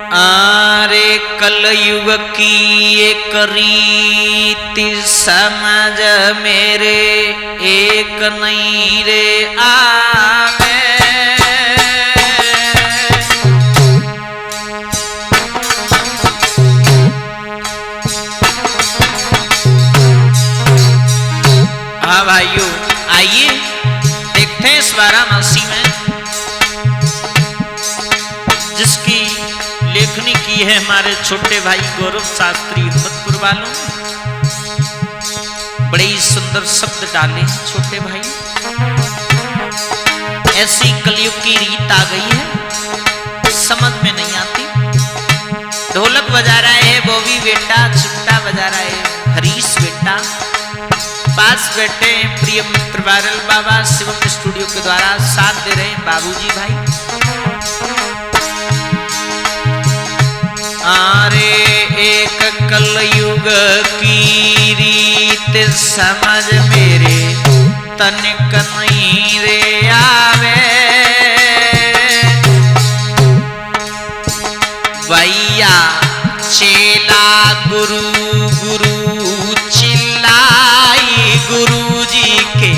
आरे कलयुग की एक रीति समझ मेरे एक नहीं रे आवे। हाँ भाइयों, आइए देखते हैं इस वाराणसी में जिसकी लेखनी की है हमारे छोटे भाई गौरव शास्त्री हिम्मतपुर वालों। बड़े ही सुंदर शब्द डाले छोटे भाई। ऐसी कलयुग की रीत आ गई है, समझ में नहीं आती। ढोलक बजा रहा है बॉबी बेटा, चिमटा बजा रहा है हरीश बेटा। पास बैठे हैं प्रिय मित्र वायरल बाबा शिवम स्टूडियो के द्वारा साथ दे रहे हैं बाबूजी भाई। आरे एक कलयुग की रीत समझ मेरे तनिक नहीं रे आवे। भैया चेला गुरु गुरु चिल्लाई गुरुजी के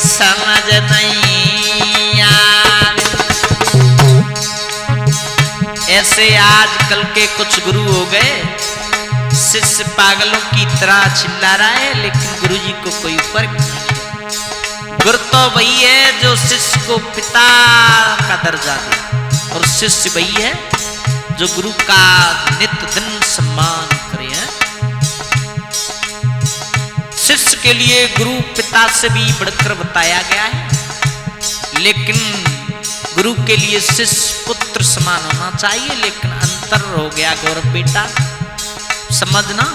समझ नहीं आवे। ऐसे आजकल के कुछ गुरु हो गए, शिष्य पागलों की तरह चिल्ला रहा है लेकिन गुरुजी को कोई फर्क नहीं। गुरु तो वही है जो शिष्य को पिता का दर्जा दे, और शिष्य वही है जो गुरु का नित्य दिन सम्मान करे। शिष्य के लिए गुरु पिता से भी बढ़कर बताया गया है, लेकिन गुरु के लिए शिष्य पुत्र समान होना चाहिए। लेकिन अंतर हो गया गौरव बेटा, समझना।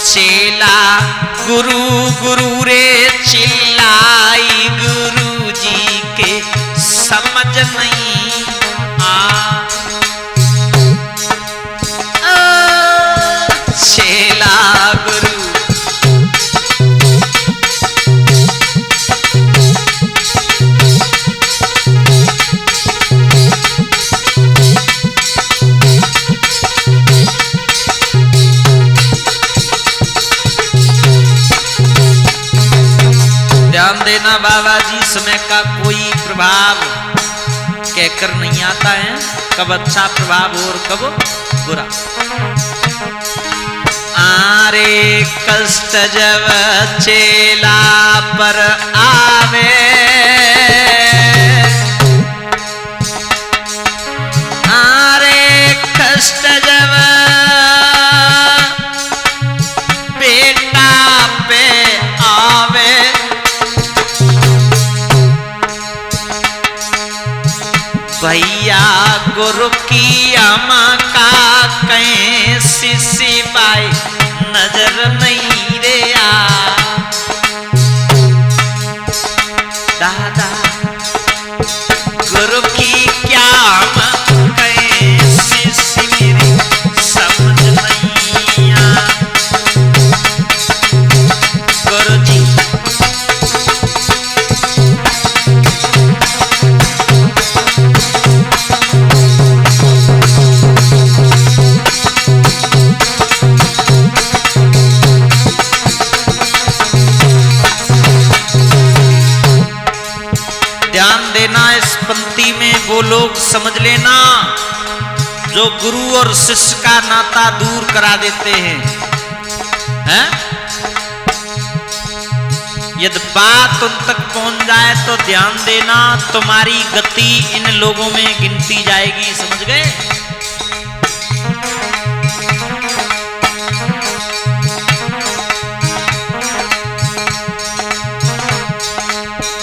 चेला गुरु गुरु रे चिल्लाई गुरुजी के समझ नहीं आ। चेला गुरु ध्यान देना बाबा जी, समय का कोई प्रभाव कहकर नहीं आता है, कब अच्छा प्रभाव हो और कब बुरा। आरे कष्ट जब चेला पर आवे, आरे कष्ट जब बेटा पे आवे, भैया गुरु की अमा का कहीं शिष्य बाई नजर नहीं रे आ। दादा गुरु की क्या अमा कहीं शिष्य मेरी समझ नहीं आ। गुरु जी ध्यान देना, इस पंक्ति में वो लोग समझ लेना जो गुरु और शिष्य का नाता दूर करा देते हैं, हैं? यदि बात उन तक पहुंच जाए तो ध्यान देना तुम्हारी गति इन लोगों में गिनती जाएगी, समझ गए?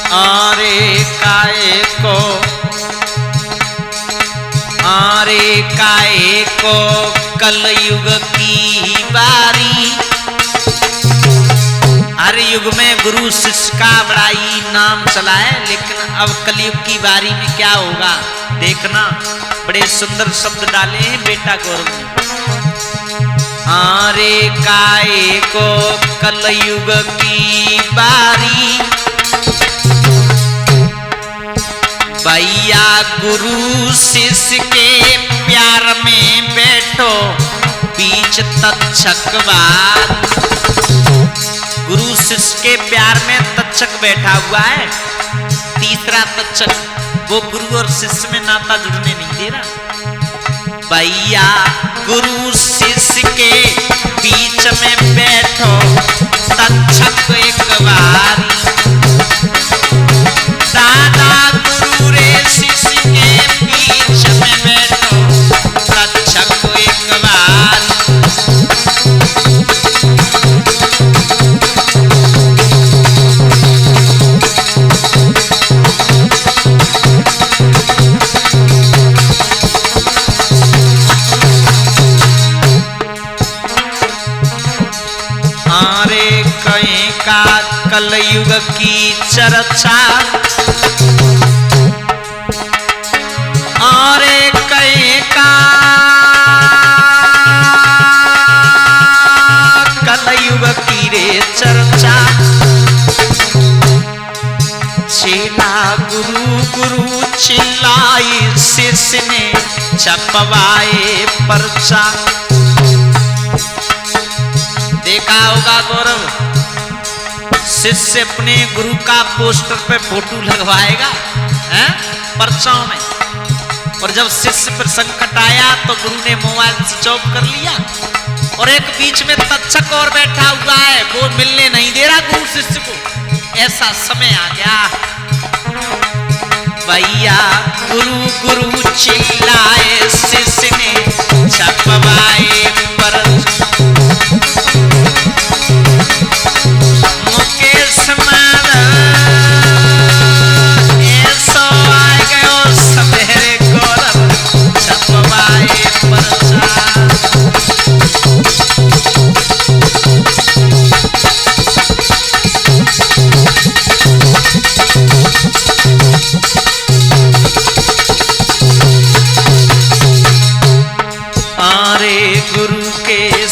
आरे काए को कलयुग की बारी। हर युग में गुरु शिष्य का बड़ा ही नाम चला है, लेकिन अब कलयुग की बारी में क्या होगा देखना। बड़े सुंदर शब्द डाले हैं बेटा गौरव ने। आरे काए को कलयुग की बारी, भैया गुरु शिष्य के प्यार में बैठो बीच तक्षकवाद। गुरु शिष्य के प्यार में तक्षक बैठा हुआ है। तीसरा तक्षक वो गुरु और शिष्य में नाता जुड़ने नहीं दे रहा। भैया गुरु शिष्य के बीच में बैठो तक्षक एक बारी। दादा गुरु रे शिष्य के बीच में बैठो तक्षक एक बारी। का कलयुग की चर्चा और कहीं का कलयुग की रे चर्चा। चेला गुरु गुरु चिल्लाई शिष्य ने छपवाए पर्चा। देखा होगा गौरव, शिष्य अपने गुरु का पोस्टर पे फोटो लगवाएगा हैं पर्चाओं में। और जब शिष्य पर संकट आया तो गुरु ने मोबाइल स्विच ऑफ कर लिया और एक बीच में तक्षक और बैठा हुआ है, वो मिलने नहीं दे रहा गुरु शिष्य को। ऐसा समय आ गया। भैया गुरु गुरु चिल्लाए शिष्य ने छपवाए पर्चा।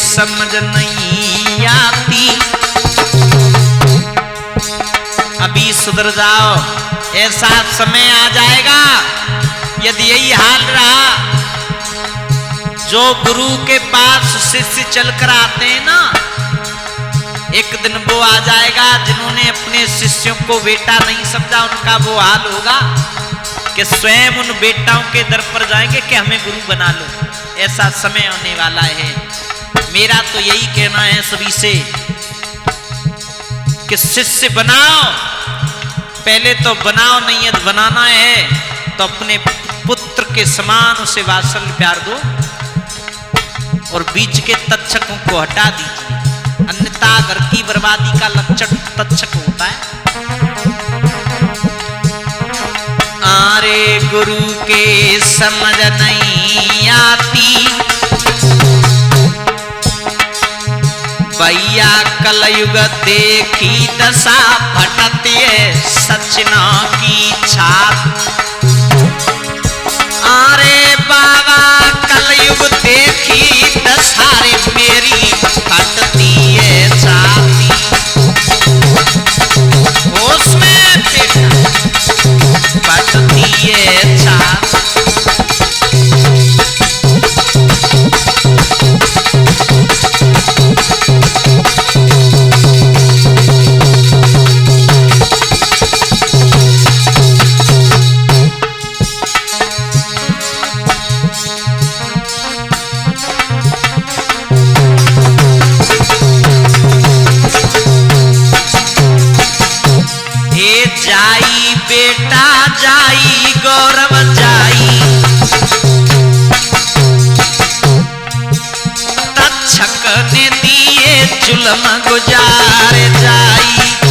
समझ नहीं आती अभी सुधर जाओ, ऐसा समय आ जाएगा यदि यही हाल रहा। जो गुरु के पास शिष्य चलकर आते हैं ना, एक दिन वो आ जाएगा जिन्होंने अपने शिष्यों को बेटा नहीं समझा, उनका वो हाल होगा कि स्वयं उन बेटाओं के दर पर जाएंगे कि हमें गुरु बना लो। ऐसा समय होने वाला है। मेरा तो यही कहना है सभी से कि शिष्य बनाओ, पहले तो बनाओ, नहीं है बनाना है तो अपने पुत्र के समान उसे वात्सल्य प्यार दो और बीच के तक्षकों को हटा दीजिए, अन्यथा घर की बर्बादी का लक्षण तक्षक होता है। आरे गुरु के समझ नहीं आती भैया कलयुग देखी दशा फटती है सचना की छात। अरे बाबा कलयुग देखी दशा रे मेरी फटती है छाती। उसमें फटती है छाती। जाई बेटा जाई गौरव जाई, तक्षक ने दिए जुल्म गुजार जाई।